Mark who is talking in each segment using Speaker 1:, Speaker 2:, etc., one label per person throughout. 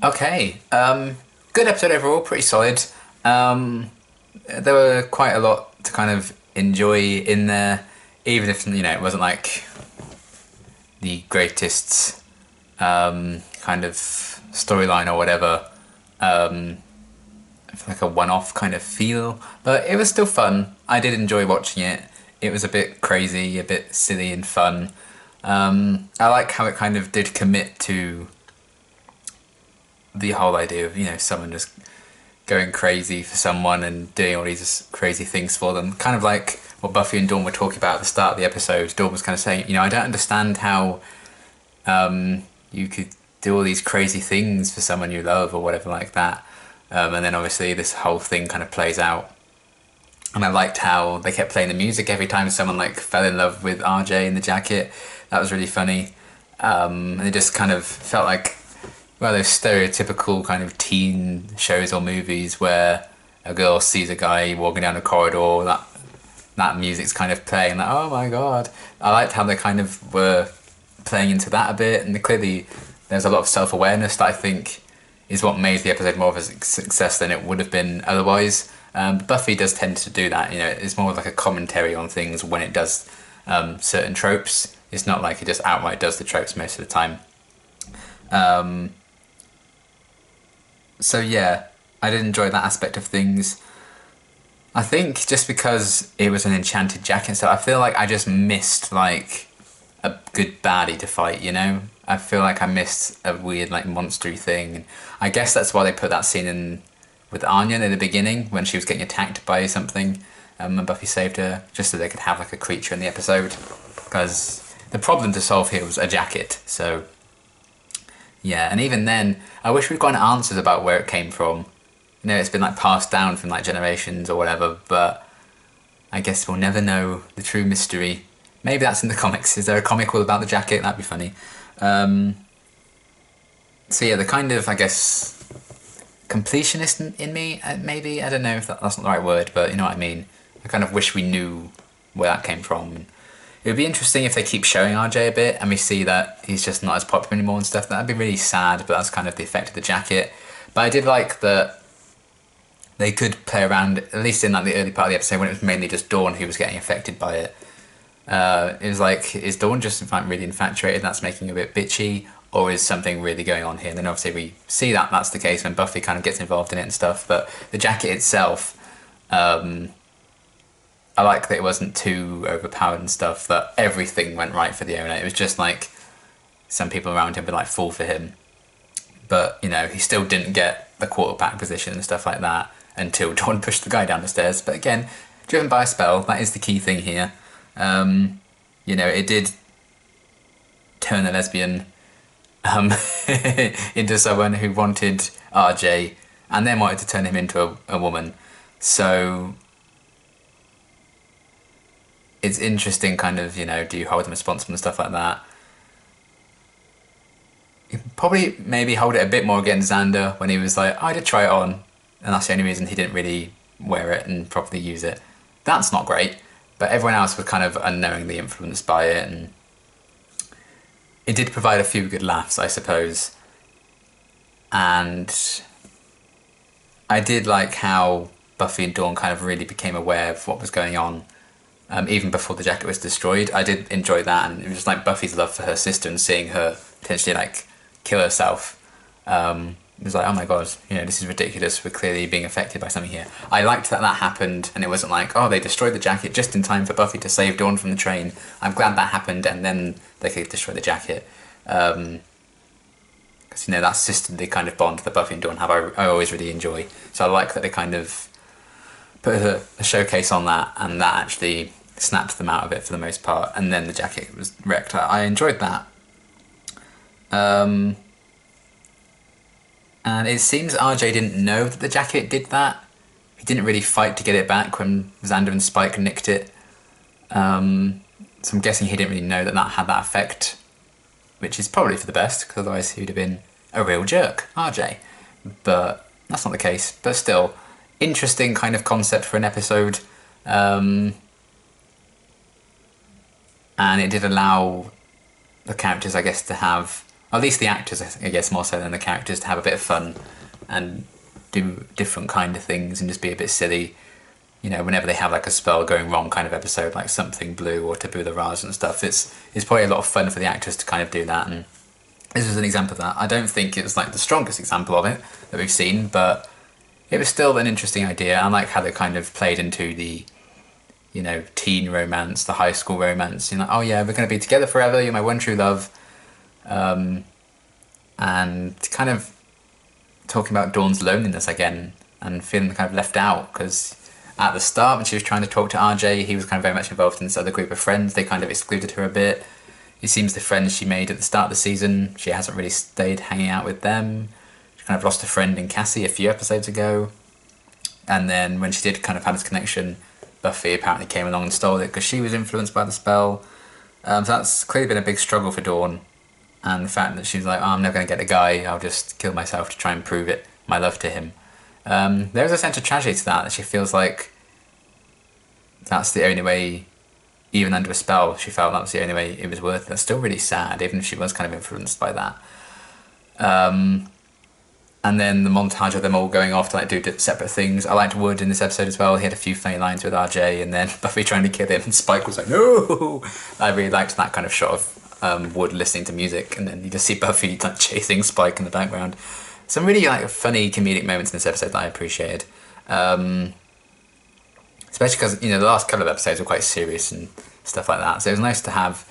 Speaker 1: Okay. Good episode overall, pretty solid. Um, there were quite a lot to kind of enjoy in there, even if it wasn't like the greatest kind of storyline or whatever. Like a one-off kind of feel, but it was still fun. I did enjoy watching it. It was a bit crazy, a bit silly and fun. I like how it kind of did commit to the whole idea of someone just going crazy for someone and doing all these crazy things for them. Kind of like what Buffy and Dawn were talking about at the start of the episode. Dawn was kind of saying, I don't understand how you could do all these crazy things for someone you love or whatever like that. And then obviously this whole thing kind of plays out. And I liked how they kept playing the music every time someone like fell in love with RJ in the jacket. That was really funny. And it just kind of felt like those stereotypical kind of teen shows or movies where a girl sees a guy walking down a corridor, that music's kind of playing, like, oh my god. I liked how they kind of were playing into that a bit, and clearly there's a lot of self-awareness that I think is what made the episode more of a success than it would have been otherwise. Buffy does tend to do that, it's more like a commentary on things when it does certain tropes. It's not like it just outright does the tropes most of the time. So yeah, I did enjoy that aspect of things. I think just because it was an enchanted jacket, so I feel like I just missed like a good baddie to fight, I feel like I missed a weird like monstery thing. I guess that's why they put that scene in with Anya in the beginning when she was getting attacked by something, and Buffy saved her, just so they could have like a creature in the episode. Because the problem to solve here was a jacket, so yeah. And even then, I wish we'd gotten answers about where it came from. It's been like passed down from like generations or whatever, but I guess we'll never know the true mystery. Maybe that's in the comics. Is there a comic all about the jacket? That'd be funny. So yeah, the kind of, I guess, completionist in me, maybe. I don't know if that's not the right word, but you know what I mean. I kind of wish we knew where that came from. It would be interesting if they keep showing RJ a bit and we see that he's just not as popular anymore and stuff. That'd be really sad, but that's kind of the effect of the jacket. But I did like that they could play around, at least in like the early part of the episode when it was mainly just Dawn who was getting affected by it. It was like, is Dawn just really infatuated and that's making her a bit bitchy? Or is something really going on here? And then obviously we see that that's the case when Buffy kind of gets involved in it and stuff. But the jacket itself, I like that it wasn't too overpowered and stuff, that everything went right for the owner. It was just like some people around him would like fall for him. But, he still didn't get the quarterback position and stuff like that until Dawn pushed the guy down the stairs. But again, driven by a spell, that is the key thing here. It did turn a lesbian into someone who wanted RJ and then wanted to turn him into a woman. So it's interesting kind of, do you hold him responsible and stuff like that? You probably maybe hold it a bit more against Xander when he was like, I did try it on, and that's the only reason he didn't really wear it and properly use it. That's not great, but everyone else was kind of unknowingly influenced by it, and it did provide a few good laughs, I suppose. And I did like how Buffy and Dawn kind of really became aware of what was going on, even before the jacket was destroyed. I did enjoy that, and it was just like Buffy's love for her sister and seeing her potentially like kill herself. It was like, oh my god, this is ridiculous. We're clearly being affected by something here. I liked that happened, and it wasn't like, oh, they destroyed the jacket just in time for Buffy to save Dawn from the train. I'm glad that happened, and then they could destroy the jacket. Because, that sisterly kind of bond that Buffy and Dawn have, I always really enjoy. So I like that they kind of put a showcase on that, and that actually snapped them out of it for the most part, and then the jacket was wrecked. I enjoyed that. And it seems RJ didn't know that the jacket did that. He didn't really fight to get it back when Xander and Spike nicked it. So I'm guessing he didn't really know that had that effect, which is probably for the best, because otherwise he would have been a real jerk, RJ. But that's not the case. But still, interesting kind of concept for an episode. And it did allow the characters, I guess, to have at least the actors, I guess, more so than the characters, to have a bit of fun and do different kind of things and just be a bit silly. You know, whenever they have like a spell going wrong kind of episode, like Something Blue or Tabula Rasa and stuff, it's probably a lot of fun for the actors to kind of do that. And this was an example of that. I don't think it was like the strongest example of it that we've seen, but it was still an interesting idea. I like how they kind of played into the, you know, teen romance, the high school romance. You know, oh yeah, we're going to be together forever. You're my one true love. And kind of talking about Dawn's loneliness again and feeling kind of left out, because at the start when she was trying to talk to RJ, he was kind of very much involved in this other group of friends. They kind of excluded her a bit. It seems the friends she made at the start of the season, she hasn't really stayed hanging out with them. She kind of lost a friend in Cassie a few episodes ago. And then when she did kind of have this connection, Buffy apparently came along and stole it because she was influenced by the spell. So that's clearly been a big struggle for Dawn. And the fact that she's like, oh, I'm never going to get a guy, I'll just kill myself to try and prove it, my love to him. There's a sense of tragedy to that she feels like that's the only way, even under a spell, she felt that was the only way it was worth it. That's still really sad, even if she was kind of influenced by that. And then the montage of them all going off to like do separate things. I liked Wood in this episode as well. He had a few funny lines with RJ, and then Buffy trying to kill him, and Spike was like, no! I really liked that kind of shot of Wood listening to music, and then you just see Buffy like chasing Spike in the background. Some really like funny comedic moments in this episode that I appreciated. Especially because, you know, the last couple of episodes were quite serious and stuff like that. So it was nice to have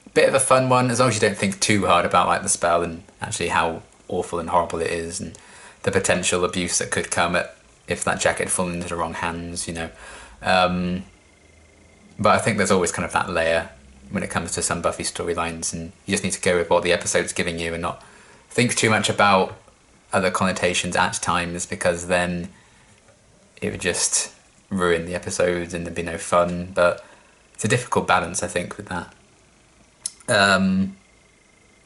Speaker 1: a bit of a fun one, as long as you don't think too hard about like the spell and actually how awful and horrible it is, and the potential abuse that could come if that jacket had fallen into the wrong hands, you know. But I think there's always kind of that layer when it comes to some Buffy storylines, and you just need to go with what the episode's giving you and not think too much about other connotations at times, because then it would just ruin the episodes and there'd be no fun. But it's a difficult balance, I think, with that.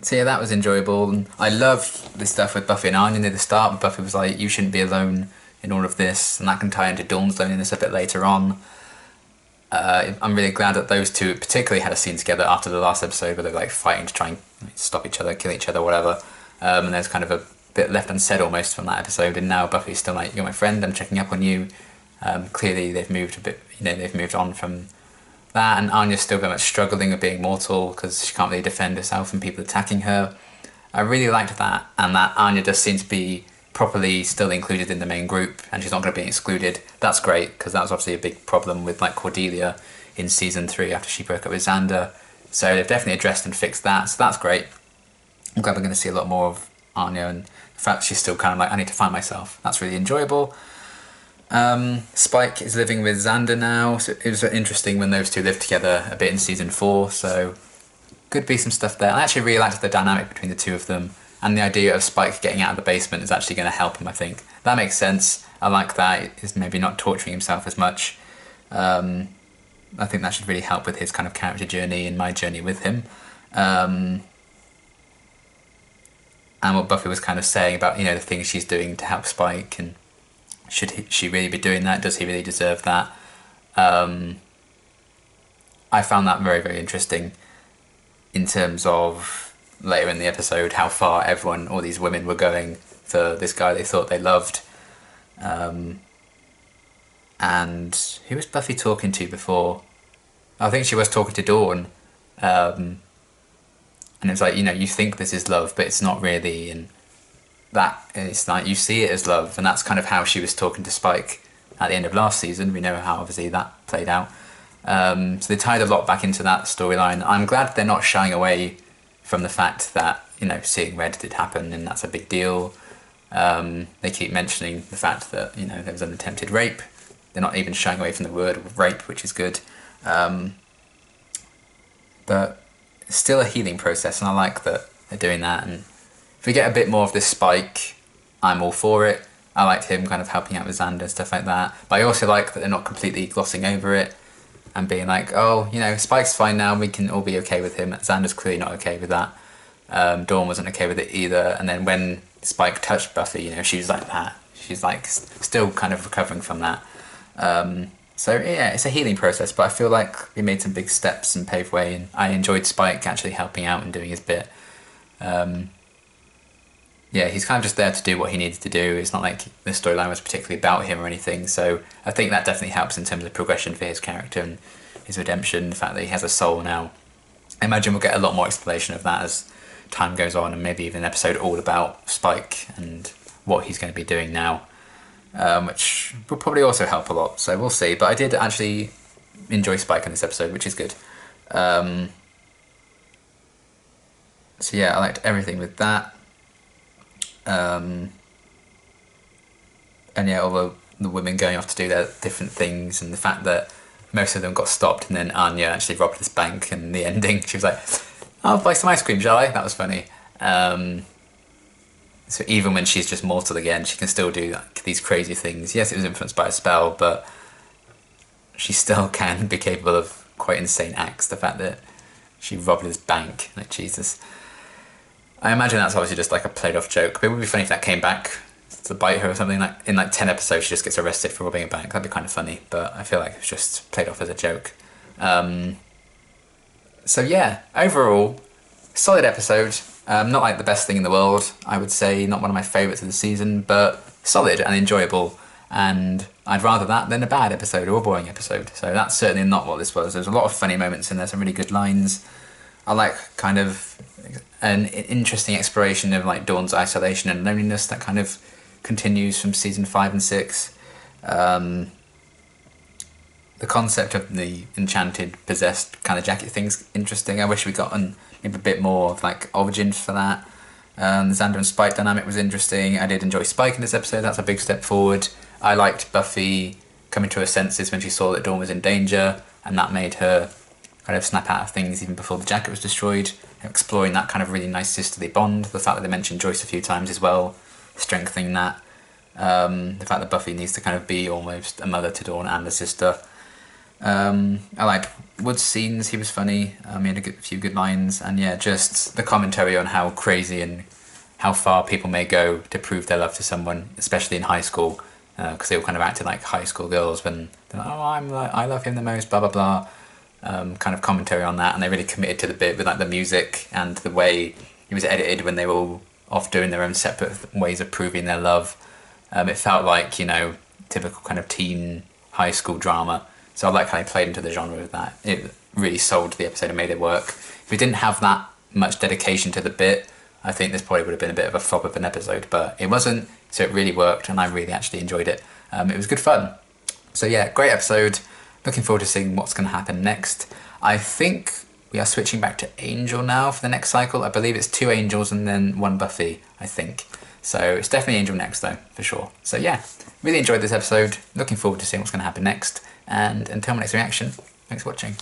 Speaker 1: So yeah, that was enjoyable. And I love the stuff with Buffy and Anya near the start. Buffy was like, you shouldn't be alone in all of this, and that can tie into Dawn's loneliness a bit later on. I'm really glad that those two particularly had a scene together after the last episode where they're like fighting to try and stop each other, kill each other, whatever. And there's kind of a bit left unsaid almost from that episode, and now Buffy's still like, you're my friend, I'm checking up on you. Clearly they've moved a bit, you know, they've moved on from that, and Anya's still very much struggling with being mortal because she can't really defend herself from people attacking her. I really liked that, and that Anya does seem to be properly still included in the main group and she's not going to be excluded. That's great, because that was obviously a big problem with like Cordelia in season 3 after she broke up with Xander. So they've definitely addressed and fixed that, so that's great. I'm glad we're going to see a lot more of Anya, and the fact she's still kind of like, I need to find myself. That's really enjoyable. Spike is living with Xander now, so it was interesting when those two lived together a bit in season 4, so could be some stuff there. I actually really liked the dynamic between the two of them, and the idea of Spike getting out of the basement is actually going to help him, I think. That makes sense. I like that. He's maybe not torturing himself as much. I think that should really help with his kind of character journey and my journey with him. And what Buffy was kind of saying about, you know, the things she's doing to help Spike, and should she really be doing that? Does he really deserve that? I found that very, very interesting in terms of later in the episode how far everyone, all these women, were going for this guy they thought they loved. And who was Buffy talking to before? I think she was talking to Dawn. And it's like, you know, you think this is love, but it's not really, and that it's like you see it as love, and that's kind of how she was talking to Spike at the end of last season. We know how obviously that played out. So they tied a lot back into that storyline. I'm glad they're not shying away from the fact that, you know, seeing red did happen, and that's a big deal. They keep mentioning the fact that, you know, there was an attempted rape. They're not even shying away from the word rape, which is good. But it's still a healing process, and I like that they're doing that. And if we get a bit more of this Spike, I'm all for it. I liked him kind of helping out with Xander and stuff like that. But I also like that they're not completely glossing over it and being like, oh, you know, Spike's fine now, we can all be okay with him. Xander's clearly not okay with that. Dawn wasn't okay with it either. And then when Spike touched Buffy, you know, she was like that. She's like still kind of recovering from that. So yeah, it's a healing process, but I feel like we made some big steps and paved way, and I enjoyed Spike actually helping out and doing his bit. yeah, he's kind of just there to do what he needed to do. It's not like the storyline was particularly about him or anything. So I think that definitely helps in terms of progression for his character and his redemption, the fact that he has a soul now. I imagine we'll get a lot more explanation of that as time goes on, and maybe even an episode all about Spike and what he's going to be doing now, which will probably also help a lot. So we'll see. But I did actually enjoy Spike in this episode, which is good. So yeah, I liked everything with that. And yeah, all the women going off to do their different things, and the fact that most of them got stopped, and then Anya actually robbed this bank, and the ending, she was like, I'll buy some ice cream, shall I? That was funny. So even when she's just mortal again, she can still do like these crazy things. Yes, it was influenced by a spell, but she still can be capable of quite insane acts. The fact that she robbed this bank, like, Jesus. I imagine that's obviously just like a played off joke, but it would be funny if that came back to bite her or something. Like in like 10 episodes she just gets arrested for robbing a bank. That'd be kind of funny, but I feel like it's just played off as a joke. So yeah, overall, solid episode. Not like the best thing in the world, I would say, not one of my favourites of the season, but solid and enjoyable, and I'd rather that than a bad episode or a boring episode. So that's certainly not what this was. There's a lot of funny moments in there, some really good lines. I like kind of an interesting exploration of like Dawn's isolation and loneliness that kind of continues from season 5 and 6. The concept of the enchanted, possessed kind of jacket thing's interesting. I wish we'd gotten maybe a bit more of like origin for that. The Xander and Spike dynamic was interesting. I did enjoy Spike in this episode. That's a big step forward. I liked Buffy coming to her senses when she saw that Dawn was in danger, and that made her kind of snap out of things even before the jacket was destroyed. Exploring that kind of really nice sisterly bond. The fact that they mentioned Joyce a few times as well, strengthening that. The fact that Buffy needs to kind of be almost a mother to Dawn and a sister. I liked Wood's scenes. He was funny. He had a few good lines, and yeah, just the commentary on how crazy and how far people may go to prove their love to someone, especially in high school, because they all kind of acted like high school girls when they're like, oh, I love him the most, blah blah blah. Kind of commentary on that, and they really committed to the bit with like the music and the way it was edited when they were all off doing their own separate ways of proving their love. It felt like, you know, typical kind of teen high school drama. So I like how they played into the genre of that. It really sold the episode and made it work. If we didn't have that much dedication to the bit, I think this probably would have been a bit of a flop of an episode, but it wasn't, so it really worked, and I really actually enjoyed it. It was good fun. So yeah, great episode. Looking forward to seeing what's going to happen next. I think we are switching back to Angel now for the next cycle. I believe it's 2 Angels and then 1 Buffy, I think. So it's definitely Angel next though, for sure. So yeah, really enjoyed this episode. Looking forward to seeing what's going to happen next. And until my next reaction, thanks for watching.